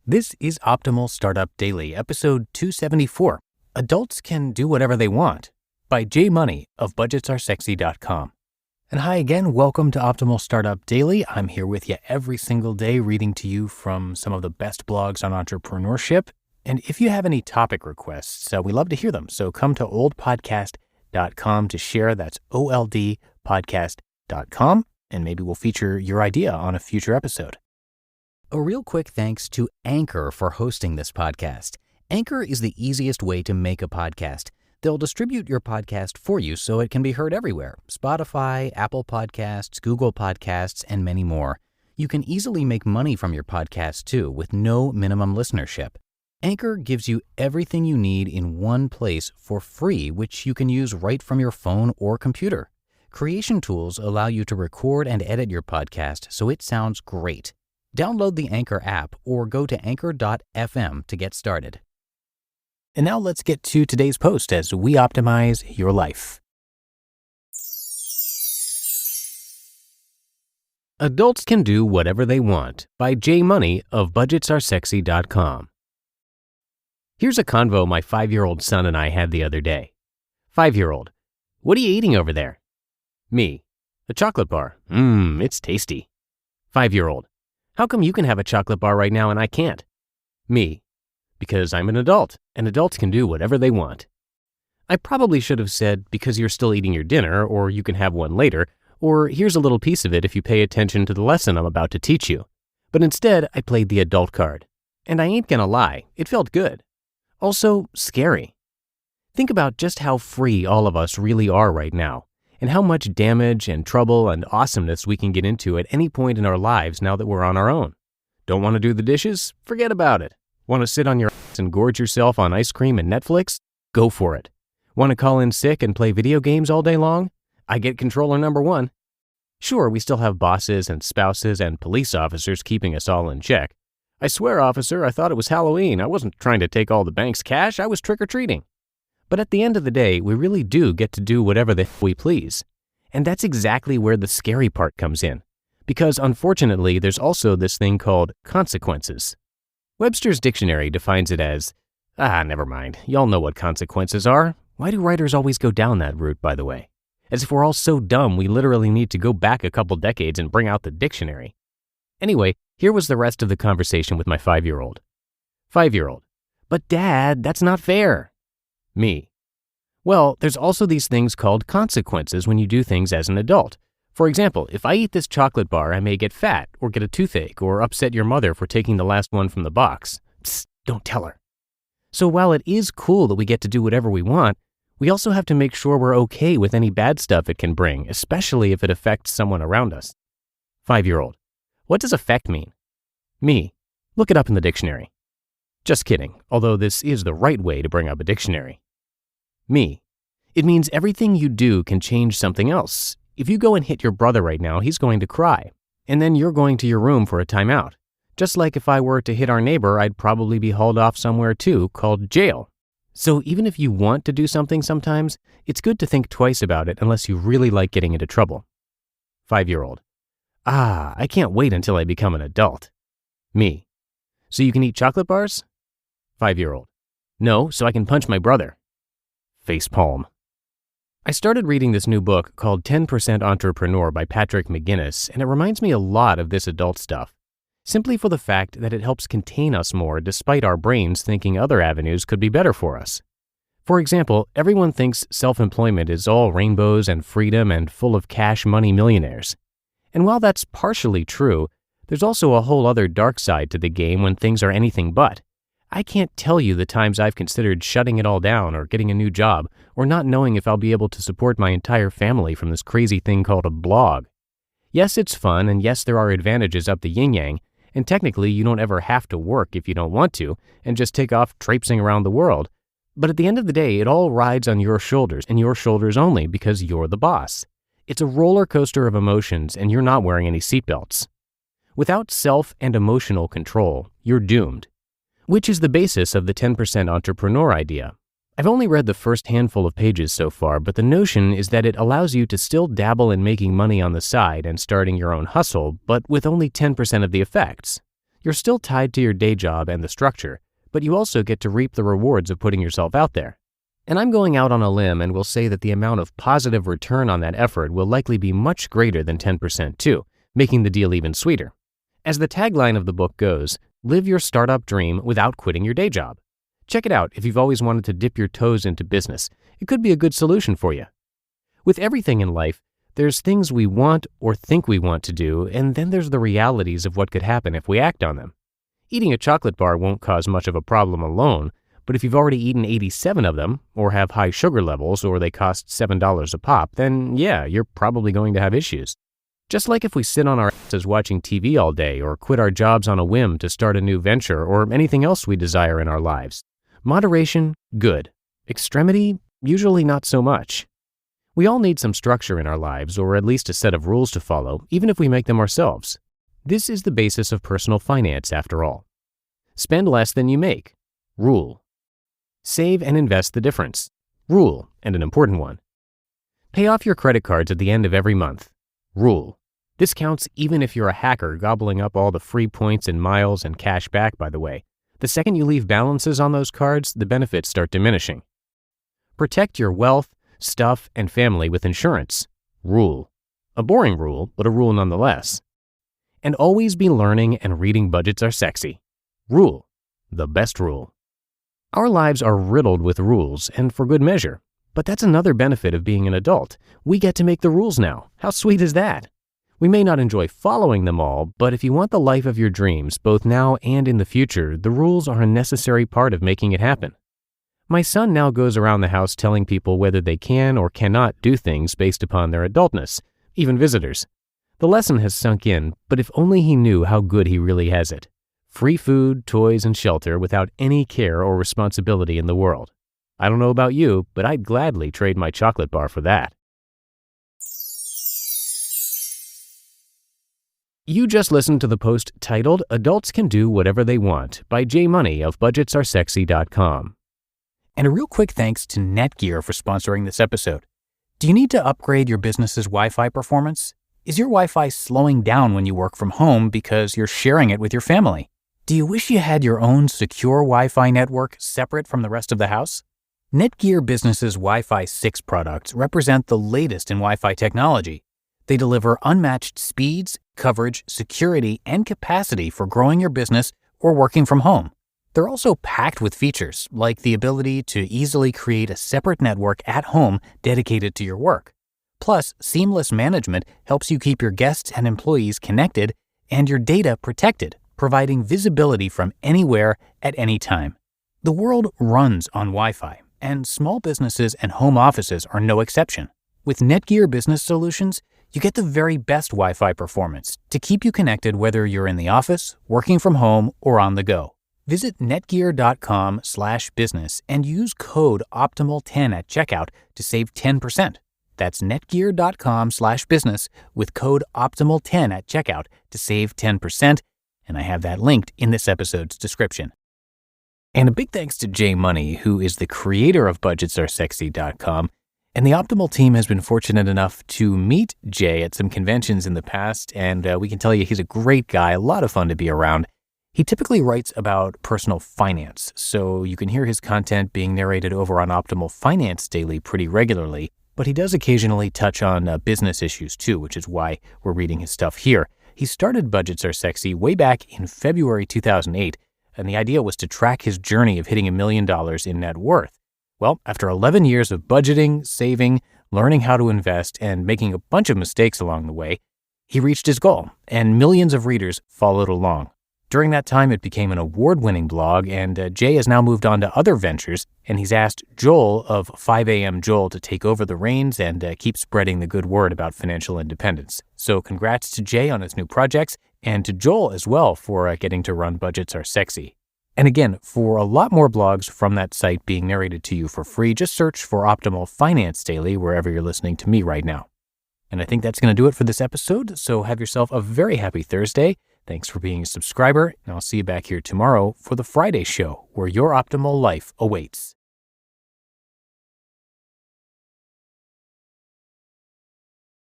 This is Optimal Startup Daily, episode 274. Adults Can Do Whatever They Want, by Jay Money of budgetsaresexy.com. And hi again, welcome to Optimal Startup Daily. I'm here with you every single day reading to you from some of the best blogs on entrepreneurship. And if you have any topic requests, we love to hear them. So come to oldpodcast.com to share. That's oldpodcast.com. And maybe we'll feature your idea on a future episode. A real quick thanks to Anchor for hosting this podcast. Anchor is the easiest way to make a podcast. They'll distribute your podcast for you so it can be heard everywhere. Spotify, Apple Podcasts, Google Podcasts, and many more. You can easily make money from your podcast too with no minimum listenership. Anchor gives you everything you need in one place for free, which you can use right from your phone or computer. Creation tools allow you to record and edit your podcast so it sounds great. Download the Anchor app or go to anchor.fm to get started. And now let's get to today's post as we optimize your life. Adults Can Do Whatever They Want, by Jay Money of budgetsaresexy.com. Here's a convo my 5-year-old son and I had the other day. 5-year-old, what are you eating over there? Me, a chocolate bar. It's tasty. 5-year-old, how come you can have a chocolate bar right now and I can't? Me, because I'm an adult, and adults can do whatever they want. I probably should have said, because you're still eating your dinner, or you can have one later, or here's a little piece of it if you pay attention to the lesson I'm about to teach you. But instead, I played the adult card. And I ain't gonna lie, it felt good. Also, scary. Think about just how free all of us really are right now, and how much damage and trouble and awesomeness we can get into at any point in our lives now that we're on our own. Don't want to do the dishes? Forget about it. Want to sit on your ass and gorge yourself on ice cream and Netflix? Go for it. Want to call in sick and play video games all day long? I get controller number 1. Sure, we still have bosses and spouses and police officers keeping us all in check. I swear, officer, I thought it was Halloween. I wasn't trying to take all the bank's cash. I was trick-or-treating. But at the end of the day, we really do get to do whatever the hell we please. And that's exactly where the scary part comes in. Because unfortunately, there's also this thing called consequences. Webster's dictionary defines it as, never mind. Y'all know what consequences are. Why do writers always go down that route, by the way? As if we're all so dumb we literally need to go back a couple decades and bring out the dictionary. Anyway, here was the rest of the conversation with my 5-year-old. 5-year-old, but Dad, that's not fair. Me. Well, there's also these things called consequences when you do things as an adult. For example, if I eat this chocolate bar, I may get fat or get a toothache or upset your mother for taking the last one from the box. Psst, don't tell her. So while it is cool that we get to do whatever we want, we also have to make sure we're okay with any bad stuff it can bring, especially if it affects someone around us. 5-year-old, what does affect mean? Me. Look it up in the dictionary. Just kidding, although this is the right way to bring up a dictionary. Me. It means everything you do can change something else. If you go and hit your brother right now, he's going to cry. And then you're going to your room for a timeout. Just like if I were to hit our neighbor, I'd probably be hauled off somewhere too, called jail. So even if you want to do something sometimes, it's good to think twice about it unless you really like getting into trouble. 5-year-old. I can't wait until I become an adult. Me. So you can eat chocolate bars? 5-year-old. No, so I can punch my brother. Facepalm. I started reading this new book called 10% Entrepreneur by Patrick McGinnis, and it reminds me a lot of this adult stuff, simply for the fact that it helps contain us more despite our brains thinking other avenues could be better for us. For example, everyone thinks self-employment is all rainbows and freedom and full of cash money millionaires. And while that's partially true, there's also a whole other dark side to the game when things are anything but. I can't tell you the times I've considered shutting it all down or getting a new job or not knowing if I'll be able to support my entire family from this crazy thing called a blog. Yes, it's fun, and yes, there are advantages up the yin-yang, and technically you don't ever have to work if you don't want to and just take off traipsing around the world. But at the end of the day, it all rides on your shoulders and your shoulders only because you're the boss. It's a roller coaster of emotions and you're not wearing any seatbelts. Without self and emotional control, you're doomed. Which is the basis of the 10% entrepreneur idea. I've only read the first handful of pages so far, but the notion is that it allows you to still dabble in making money on the side and starting your own hustle, but with only 10% of the effects. You're still tied to your day job and the structure, but you also get to reap the rewards of putting yourself out there. And I'm going out on a limb and will say that the amount of positive return on that effort will likely be much greater than 10% too, making the deal even sweeter. As the tagline of the book goes, live your startup dream without quitting your day job. Check it out if you've always wanted to dip your toes into business. It could be a good solution for you. With everything in life, there's things we want or think we want to do, and then there's the realities of what could happen if we act on them. Eating a chocolate bar won't cause much of a problem alone, but if you've already eaten 87 of them, or have high sugar levels, or they cost $7 a pop, then yeah, you're probably going to have issues. Just like if we sit on our asses watching TV all day, or quit our jobs on a whim to start a new venture, or anything else we desire in our lives. Moderation, good. Extremity, usually not so much. We all need some structure in our lives, or at least a set of rules to follow, even if we make them ourselves. This is the basis of personal finance, after all. Spend less than you make. Rule. Save and invest the difference. Rule, and an important one. Pay off your credit cards at the end of every month. Rule. This counts even if you're a hacker gobbling up all the free points and miles and cash back, by the way. The second you leave balances on those cards, the benefits start diminishing. Protect your wealth, stuff, and family with insurance. Rule. A boring rule, but a rule nonetheless. And always be learning and reading Budgets Are Sexy. Rule. The best rule. Our lives are riddled with rules, and for good measure. But that's another benefit of being an adult. We get to make the rules now. How sweet is that? We may not enjoy following them all, but if you want the life of your dreams, both now and in the future, the rules are a necessary part of making it happen. My son now goes around the house telling people whether they can or cannot do things based upon their adultness, even visitors. The lesson has sunk in, but if only he knew how good he really has it. Free food, toys, and shelter without any care or responsibility in the world. I don't know about you, but I'd gladly trade my chocolate bar for that. You just listened to the post titled Adults Can Do Whatever They Want by Jay Money of BudgetsAreSexy.com. And a real quick thanks to Netgear for sponsoring this episode. Do you need to upgrade your business's Wi-Fi performance? Is your Wi-Fi slowing down when you work from home because you're sharing it with your family? Do you wish you had your own secure Wi-Fi network separate from the rest of the house? Netgear Business's Wi-Fi 6 products represent the latest in Wi-Fi technology. They deliver unmatched speeds, coverage, security, and capacity for growing your business or working from home. They're also packed with features, like the ability to easily create a separate network at home dedicated to your work. Plus, seamless management helps you keep your guests and employees connected and your data protected, providing visibility from anywhere at any time. The world runs on Wi-Fi, and small businesses and home offices are no exception. With Netgear Business Solutions, you get the very best Wi-Fi performance to keep you connected whether you're in the office, working from home, or on the go. Visit netgear.com/business and use code OPTIMAL10 at checkout to save 10%. That's netgear.com/business with code OPTIMAL10 at checkout to save 10%. And I have that linked in this episode's description. And a big thanks to Jay Money, who is the creator of BudgetsAreSexy.com. And the Optimal team has been fortunate enough to meet Jay at some conventions in the past, and we can tell you he's a great guy, a lot of fun to be around. He typically writes about personal finance, so you can hear his content being narrated over on Optimal Finance Daily pretty regularly, but he does occasionally touch on business issues too, which is why we're reading his stuff here. He started Budgets Are Sexy way back in February 2008, and the idea was to track his journey of hitting $1 million in net worth. Well, after 11 years of budgeting, saving, learning how to invest, and making a bunch of mistakes along the way, he reached his goal, and millions of readers followed along. During that time, it became an award-winning blog, and Jay has now moved on to other ventures, and he's asked Joel of 5am Joel to take over the reins and keep spreading the good word about financial independence. So congrats to Jay on his new projects, and to Joel as well for getting to run Budgets Are Sexy. And again, for a lot more blogs from that site being narrated to you for free, just search for Optimal Finance Daily wherever you're listening to me right now. And I think that's going to do it for this episode, so have yourself a very happy Thursday. Thanks for being a subscriber, and I'll see you back here tomorrow for the Friday show, where your optimal life awaits.